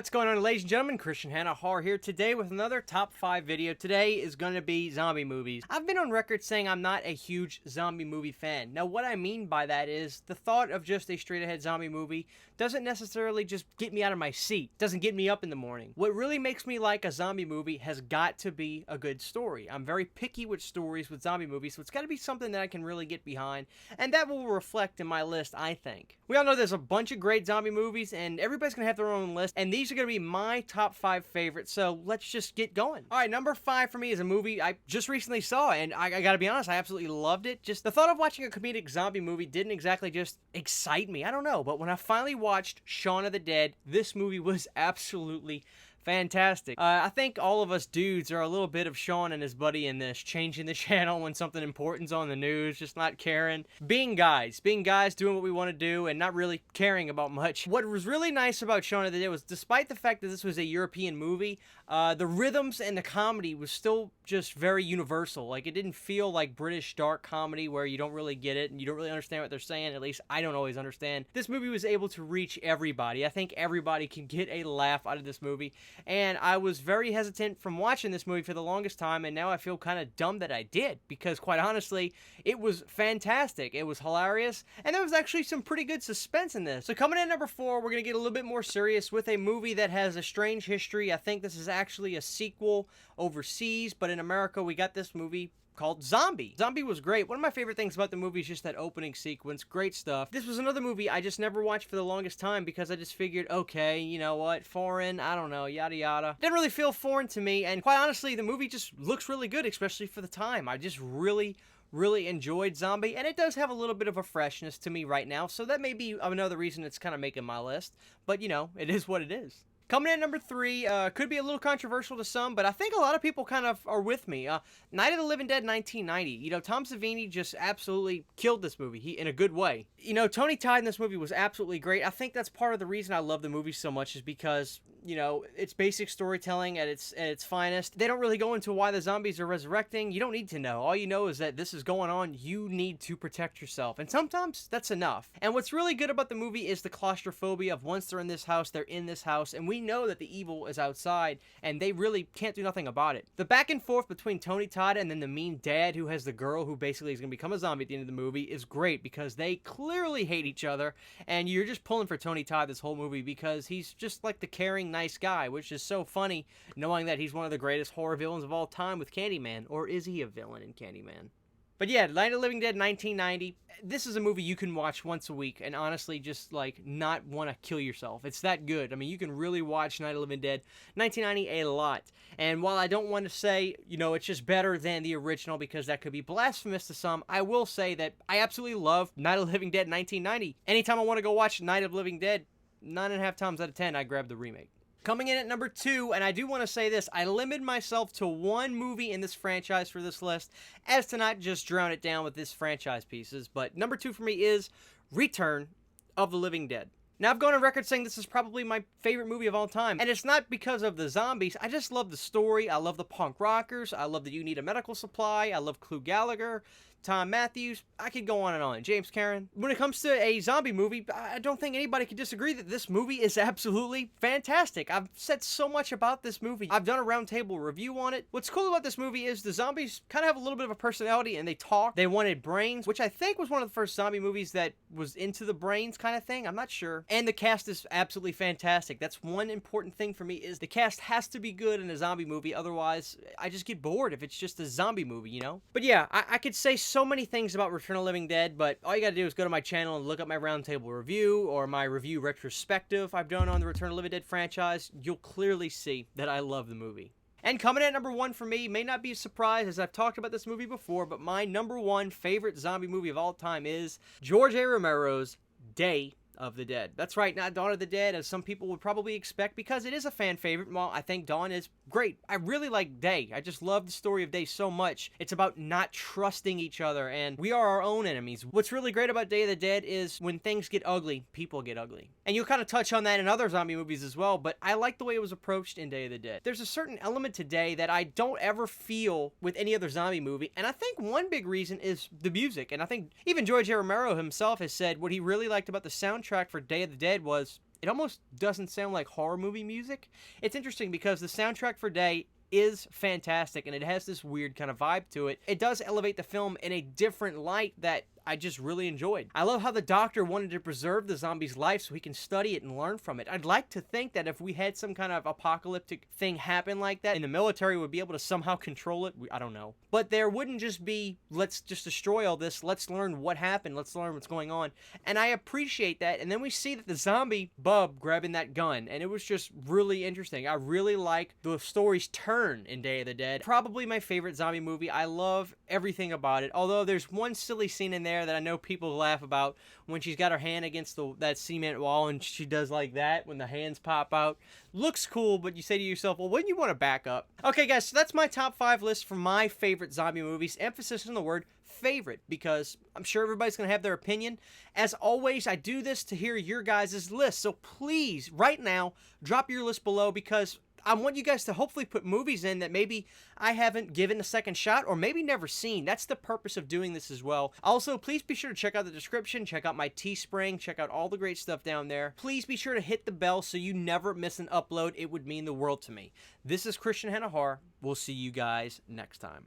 What's going on, ladies and gentlemen? Christian Hanna here today with another top 5 video. Today is going to be zombie movies. I've been on record saying I'm not a huge zombie movie fan. Now, what I mean by that is the thought of just a straight-ahead zombie movie doesn't necessarily just get me out of my seat. Doesn't get me up in the morning. What really makes me like a zombie movie has got to be a good story. I'm very picky with stories with zombie movies, so it's got to be something that I can really get behind, and that will reflect in my list, I think. We all know there's a bunch of great zombie movies, and everybody's going to have their own list, and these are going to be my top 5 favorites, so let's just get going. Alright, number 5 for me is a movie I just recently saw, and I gotta be honest, I absolutely loved it. Just the thought of watching a comedic zombie movie didn't exactly just excite me, I don't know, but when I finally watched Shaun of the Dead, this movie was absolutely fantastic. I think all of us dudes are a little bit of Shaun and his buddy in this, changing the channel when something important's on the news, just not caring. Being guys, doing what we want to do, and not really caring about much. What was really nice about Shaun of the Dead was, despite the fact that this was a European movie, the rhythms and the comedy was still just very universal. Like, it didn't feel like British dark comedy where you don't really get it and you don't really understand what they're saying. At least I don't always understand. This movie was able to reach everybody. I think everybody can get a laugh out of this movie. And I was very hesitant from watching this movie for the longest time, and now I feel kind of dumb that I did, because quite honestly, it was fantastic. It was hilarious, and there was actually some pretty good suspense in this. So coming in at number 4, we're going to get a little bit more serious with a movie that has a strange history. I think this is actually a sequel overseas, but in America, we got this movie called Zombie. Zombie was great. One of my favorite things about the movie is just that opening sequence. Great stuff. This was another movie I just never watched for the longest time because I just figured, okay, you know what, foreign, I don't know, yada yada. Didn't really feel foreign to me, and quite honestly, the movie just looks really good, especially for the time. I just really enjoyed Zombie, and it does have a little bit of a freshness to me right now, so that may be another reason it's kind of making my list, but you know, it is what it is. Coming in at number 3, could be a little controversial to some, but I think a lot of people kind of are with me. Night of the Living Dead 1990. You know, Tom Savini just absolutely killed this movie, in a good way. You know, Tony Todd in this movie was absolutely great. I think that's part of the reason I love the movie so much, is because, you know, it's basic storytelling at its finest. They don't really go into why the zombies are resurrecting. You don't need to know. All you know is that this is going on. You need to protect yourself, and sometimes that's enough. And what's really good about the movie is the claustrophobia of once they're in this house, they're in this house, and we know that the evil is outside, and they really can't do nothing about it. The back and forth between Tony Todd and then the mean dad who has the girl who basically is going to become a zombie at the end of the movie is great, because they clearly hate each other, and you're just pulling for Tony Todd this whole movie because he's just like the caring, nice guy, which is so funny, knowing that he's one of the greatest horror villains of all time with Candyman. Or is he a villain in Candyman? But yeah, Night of the Living Dead 1990, this is a movie you can watch once a week and honestly just like not want to kill yourself. It's that good. I mean, you can really watch Night of the Living Dead 1990 a lot. And while I don't want to say, you know, it's just better than the original because that could be blasphemous to some, I will say that I absolutely love Night of the Living Dead 1990. Anytime I want to go watch Night of the Living Dead, 9.5 times out of 10, I grab the remake. Coming in at number 2, and I do want to say this, I limited myself to one movie in this franchise for this list, as to not just drown it down with this franchise pieces, but number 2 for me is Return of the Living Dead. Now, I've gone on record saying this is probably my favorite movie of all time, and it's not because of the zombies. I just love the story, I love the punk rockers, I love that you need a medical supply, I love Clu Gallagher, Tom Matthews, I could go on and on. James Karen. When it comes to a zombie movie, I don't think anybody could disagree that this movie is absolutely fantastic. I've said so much about this movie. I've done a roundtable review on it. What's cool about this movie is the zombies kind of have a little bit of a personality, and they talk. They wanted brains, which I think was one of the first zombie movies that was into the brains kind of thing. I'm not sure. And the cast is absolutely fantastic. That's one important thing for me, is the cast has to be good in a zombie movie. Otherwise, I just get bored if it's just a zombie movie, you know? But yeah, I could say so many things about Return of the Living Dead, but all you gotta do is go to my channel and look up my roundtable review or my review retrospective I've done on the Return of the Living Dead franchise. You'll clearly see that I love the movie. And coming in at number 1 for me, may not be a surprise as I've talked about this movie before, but my number 1 favorite zombie movie of all time is George A. Romero's Day of the Dead. That's right, not Dawn of the Dead, as some people would probably expect, because it is a fan favorite. Well, I think Dawn is great. I really like Day. I just love the story of Day so much. It's about not trusting each other, and we are our own enemies. What's really great about Day of the Dead is when things get ugly, people get ugly. And you'll kind of touch on that in other zombie movies as well, but I like the way it was approached in Day of the Dead. There's a certain element to Day that I don't ever feel with any other zombie movie, and I think one big reason is the music. And I think even George A. Romero himself has said what he really liked about the soundtrack for Day of the Dead was it almost doesn't sound like horror movie music. It's interesting because the soundtrack for Day is fantastic, and it has this weird kind of vibe to it. It does elevate the film in a different light that I just really enjoyed. I love how the doctor wanted to preserve the zombie's life so he can study it and learn from it. I'd like to think that if we had some kind of apocalyptic thing happen like that, and the military would be able to somehow control it, I don't know. But there wouldn't just be, let's just destroy all this, let's learn what happened, let's learn what's going on. And I appreciate that, and then we see that the zombie, Bub, grabbing that gun, and it was just really interesting. I really like the story's turn in Day of the Dead. Probably my favorite zombie movie. I love everything about it, although there's one silly scene in there that I know people laugh about when she's got her hand against that cement wall and she does like that when the hands pop out. Looks cool, but you say to yourself, well, wouldn't you want to back up? Okay, guys, so that's my top 5 list for my favorite zombie movies. Emphasis on the word favorite, because I'm sure everybody's going to have their opinion. As always, I do this to hear your guys' list, so please, right now, drop your list below, because I want you guys to hopefully put movies in that maybe I haven't given a second shot or maybe never seen. That's the purpose of doing this as well. Also, please be sure to check out the description, check out my Teespring, check out all the great stuff down there. Please be sure to hit the bell so you never miss an upload. It would mean the world to me. This is Christian Hanna Horror. We'll see you guys next time.